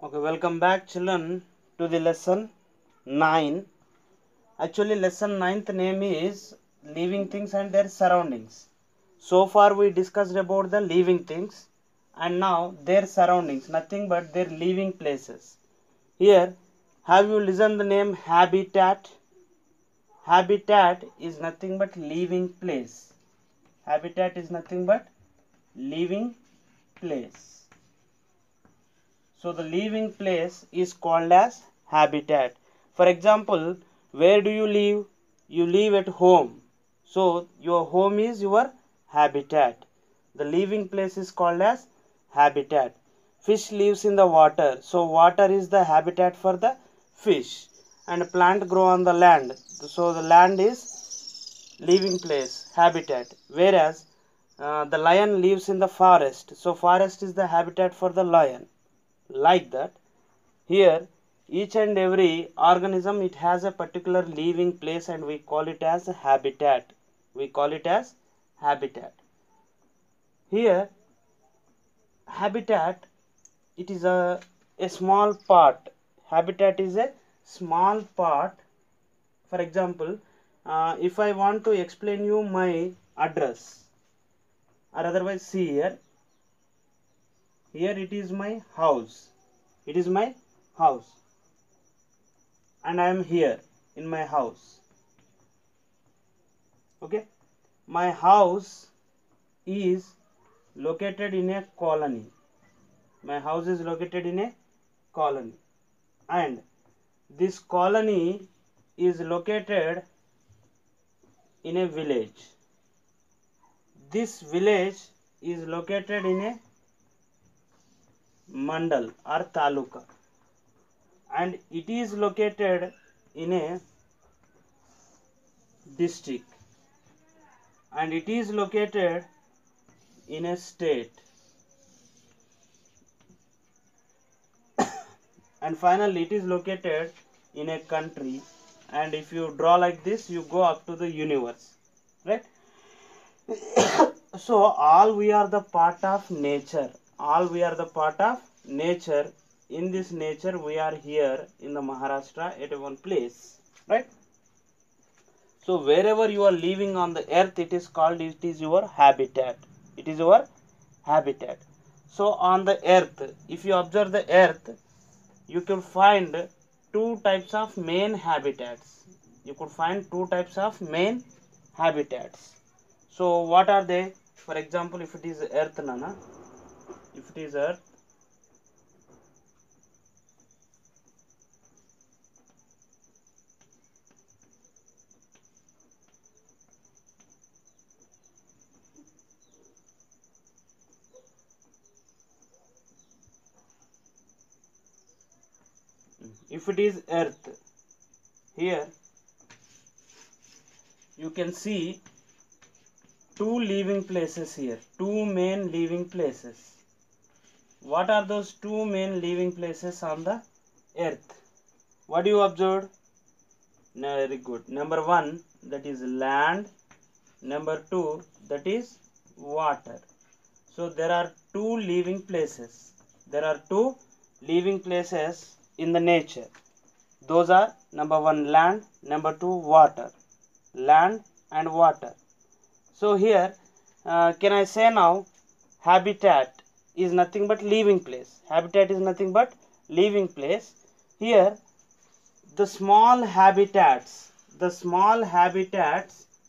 Okay, welcome back children to the lesson 9. Actually lesson 9th name is living things and their surroundings. So far we discussed about the living things and now their surroundings, nothing but their living places. Here, have you listened the name habitat? Habitat is nothing but living place. Habitat is nothing but living place. So the living place is called as habitat. For example, where do you live? You live at home. So your home is your habitat. The living place is called as habitat. Fish lives in the water. So water is the habitat for the fish. And plant grow on the land. So the land is living place, habitat. Whereas the lion lives in the forest. So forest is the habitat for the lion. Like that, here each and every organism, it has a particular living place and we call it as a habitat. We call it as habitat. Here habitat, it is a small part. Habitat is a small part. For example, if I want to explain you my address, or otherwise see here, it is my house. It is my house and I am here in my house. Okay, my house is located in a colony. My house is located in a colony, and this colony is located in a village. This village is located in a mandal or taluka, and it is located in a district, and it is located in a state, and finally it is located in a country. And if you draw like this, you go up to the universe, right? So all we are the part of nature. All we are the part of nature. In this nature we are here in the Maharashtra at one place, right? So wherever you are living on the earth, it is called, it is your habitat. It is your habitat. So on the earth, if you observe the earth, you can find two types of main habitats. You could find two types of main habitats. So what are they? For example, if it is earth, nana, if it is earth, if it is earth, here you can see two living places here, two main living places. What are those two main living places on the earth? What do you observe? Very good. Number one, that is land. Number two, that is water. So there are two living places. There are two living places in the nature. Those are number one land, number two water. Land and water. So here, can I say now, habitat is nothing but living place. Habitat is nothing but living place. Here, the small habitats,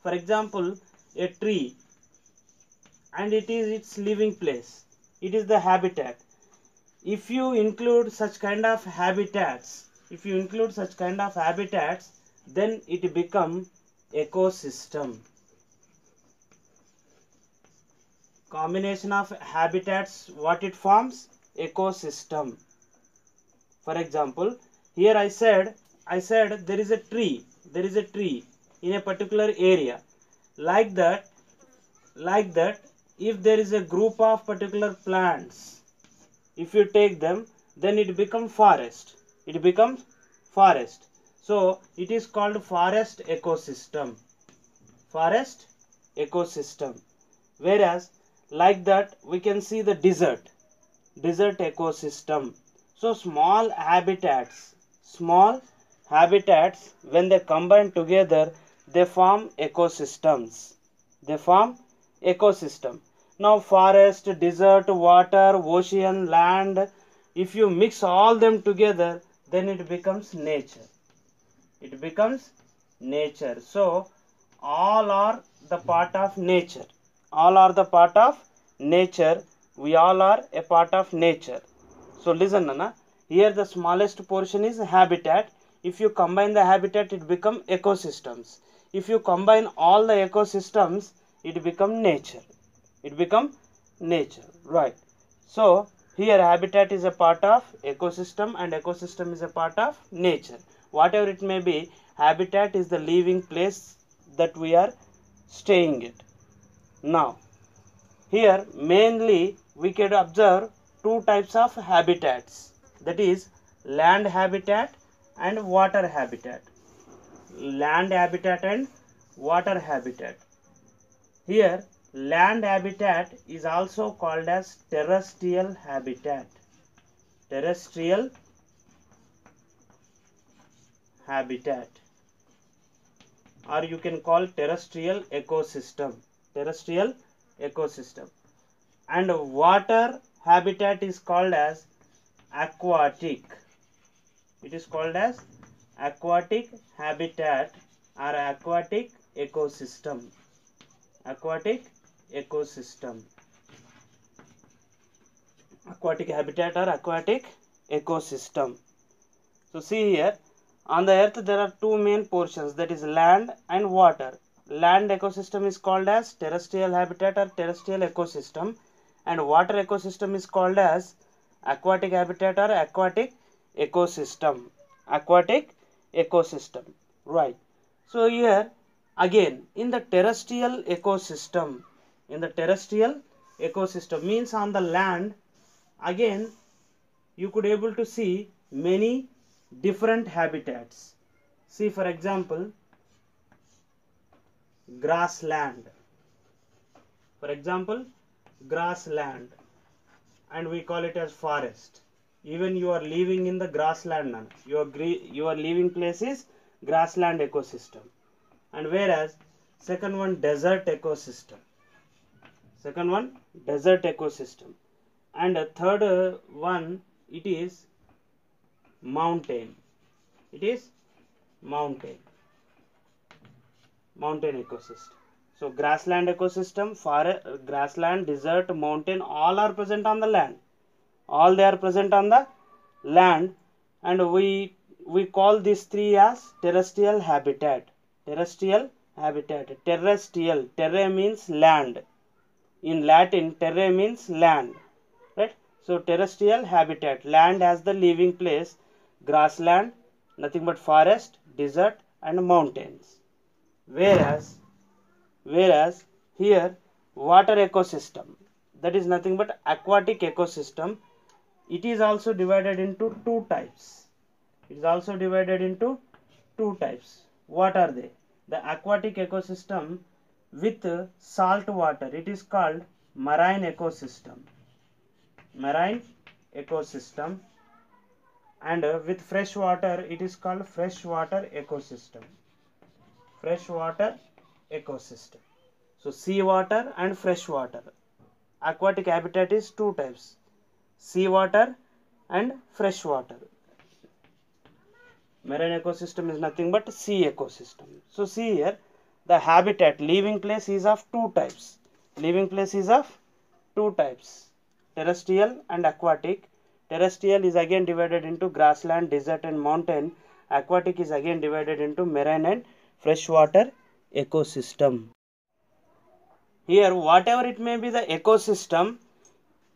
for example, a tree, and it is its living place. It is the habitat. If you include such kind of habitats, then it become ecosystem. Combination of habitats, what it forms? Ecosystem. For example, here I said there is a tree, in a particular area. Like that, if there is a group of particular plants, if you take them, then it becomes forest. So it is called forest ecosystem. Whereas like that, we can see the desert ecosystem. So small habitats, when they combine together, they form ecosystems. They form ecosystem. Now forest, desert, water, ocean, land, if you mix all them together, then it becomes nature. It becomes nature. So all are the part of nature. All are the part of nature. We all are a part of nature. So listen, Nana. Here the smallest portion is habitat. If you combine the habitat, it become ecosystems. If you combine all the ecosystems, it become nature. It become nature, right? So here habitat is a part of ecosystem and ecosystem is a part of nature. Whatever it may be, habitat is the living place that we are staying it. Now here mainly we can observe two types of habitats, that is land habitat and water habitat. Land habitat and water habitat. Here land habitat is also called as terrestrial habitat. Terrestrial habitat, or you can call terrestrial ecosystem. Terrestrial ecosystem. And water habitat is called as aquatic. It is called as aquatic habitat or aquatic ecosystem. Aquatic ecosystem. Aquatic habitat or aquatic ecosystem. So see here, on the earth there are two main portions, that is land and water. Land ecosystem is called as terrestrial habitat or terrestrial ecosystem, and water ecosystem is called as aquatic habitat or aquatic ecosystem. Aquatic ecosystem, right? So here again in the terrestrial ecosystem, means on the land, again you could able to see many different habitats. See for example grassland. For example grassland, and we call it as forest. Even you are living in the grassland now. Your living place is grassland ecosystem. And whereas second one desert ecosystem. And a third one it is mountain. It is mountain ecosystem. So grassland ecosystem, forest, grassland, desert, mountain, all are present on the land. All they are present on the land, and we call these three as terrestrial habitat. Terrestrial, terre means land. In Latin, terre means land, right? So terrestrial habitat, land as the living place, grassland, nothing but forest, desert and mountains. Whereas here water ecosystem, that is nothing but aquatic ecosystem. It is also divided into two types. What are they? The aquatic ecosystem with salt water, it is called marine ecosystem. And with fresh water, it is called freshwater ecosystem. So seawater and freshwater. Aquatic habitat is two types, seawater and freshwater. Marine ecosystem is nothing but sea ecosystem. So see here, the habitat, living place is of two types. Terrestrial and aquatic. Terrestrial is again divided into grassland, desert and mountain. Aquatic is again divided into marine and freshwater ecosystem. Here whatever it may be the ecosystem,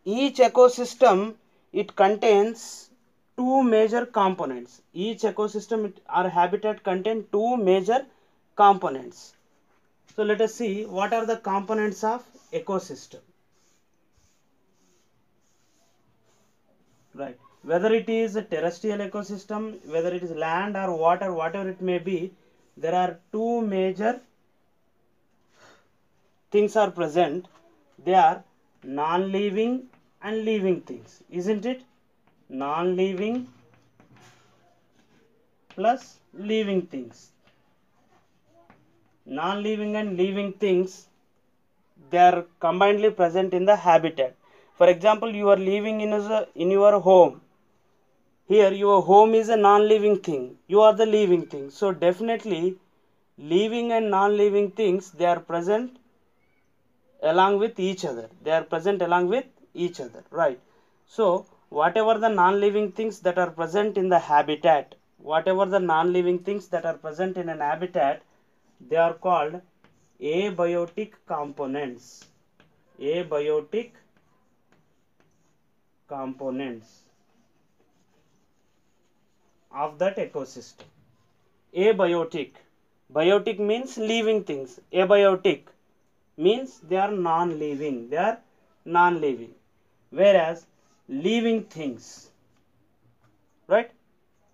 each ecosystem it contains two major components. Each ecosystem or habitat contains two major components. So let us see what are the components of ecosystem. Right. Whether it is a terrestrial ecosystem, whether it is land or water, whatever it may be, there are two major things are present. They are non-living and living things, isn't it? non-living plus living things. Non-living and living things, they are combinedly present in the habitat. For example, you are living in your home. Here your home is a non-living thing, you are the living thing. So definitely living and non-living things, they are present along with each other. They are present along with each other, right? So whatever the non-living things that are present in the habitat, whatever the non-living things that are present in an habitat, they are called abiotic components. Abiotic components of that ecosystem. Abiotic. Biotic means living things. Abiotic means they are non-living. They are non-living. Whereas living things, right?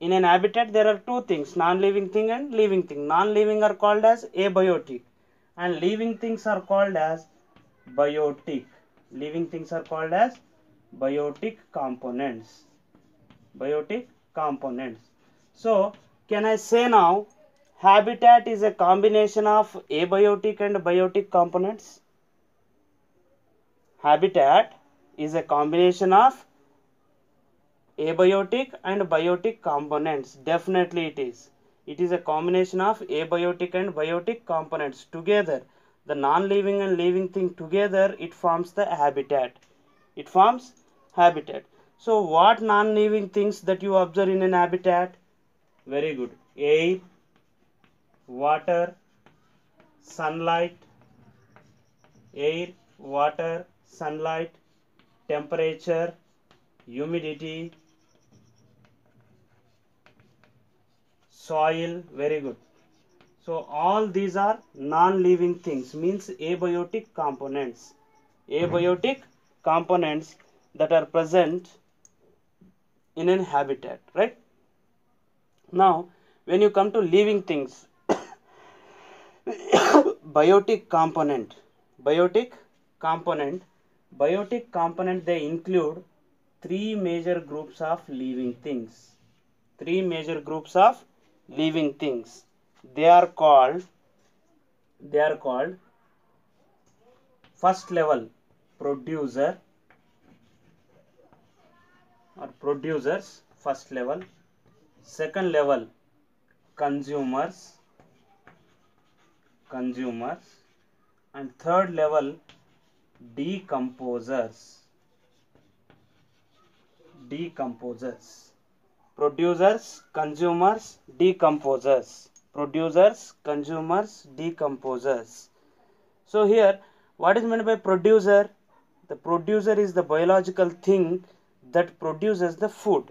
In an habitat there are two things, non-living thing and living thing. Non-living are called as abiotic and living things are called as biotic. Living things are called as biotic components. Biotic components. So can I say now habitat is a combination of abiotic and biotic components? Habitat is a combination of abiotic and biotic components. Definitely it is. It is a combination of abiotic and biotic components. Together, the non-living and living thing together, it forms the habitat. It forms habitat. So what non-living things that you observe in an habitat? Very good. Air, water, sunlight, air, water, sunlight, temperature, humidity, soil. Very good. So all these are non-living things, means abiotic components. Abiotic components that are present in an habitat, right? Now when you come to living things, biotic component, biotic component, biotic component, they include three major groups of living things. Three major groups of living things. They are called first level producer or producers, first level. Second level consumers, and third level decomposers. Producers, consumers, decomposers. Producers, consumers, decomposers. So here, what is meant by producer? The producer is the biological thing that produces the food.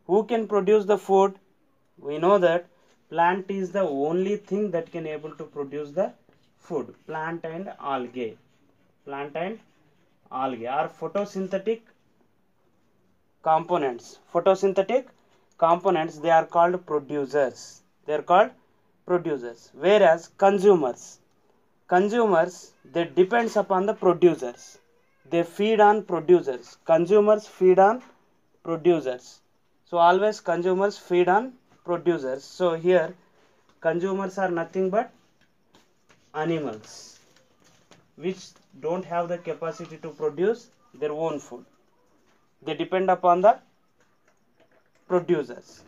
Who can produce the food? We know that plant is the only thing that can able to produce the food. Plant and algae are photosynthetic components. They are called producers. Whereas consumers, they depends upon the producers. They feed on producers. Consumers feed on producers. So always consumers feed on producers. So here consumers are nothing but animals which don't have the capacity to produce their own food. They depend upon the producers.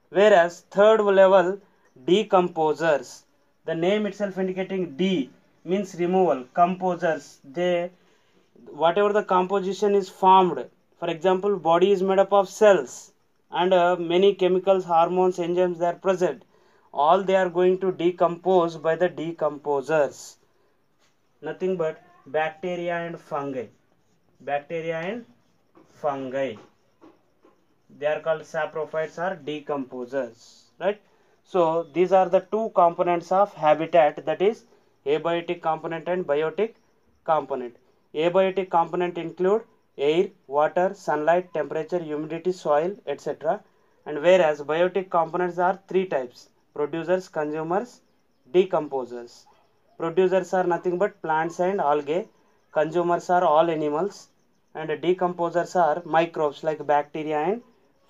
Whereas third level decomposers, the name itself indicating D means removal. Composers, they whatever the composition is formed, for example body is made up of cells and many chemicals, hormones, enzymes, they are present. All they are going to decompose by the decomposers, nothing but bacteria and fungi. They are called saprophytes or decomposers, right? So these are the two components of habitat, that is abiotic component and biotic component. Abiotic component include air, water, sunlight, temperature, humidity, soil, etc. And whereas biotic components are three types: producers, consumers, decomposers. Producers are nothing but plants and algae. Consumers are all animals. and decomposers are microbes like bacteria and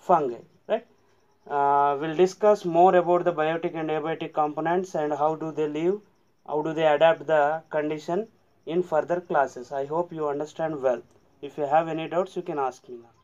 fungi, right? We'll discuss more about the biotic and abiotic components and how do they live, how do they adapt the condition in further classes. I hope you understand well. If you have any doubts, you can ask me now.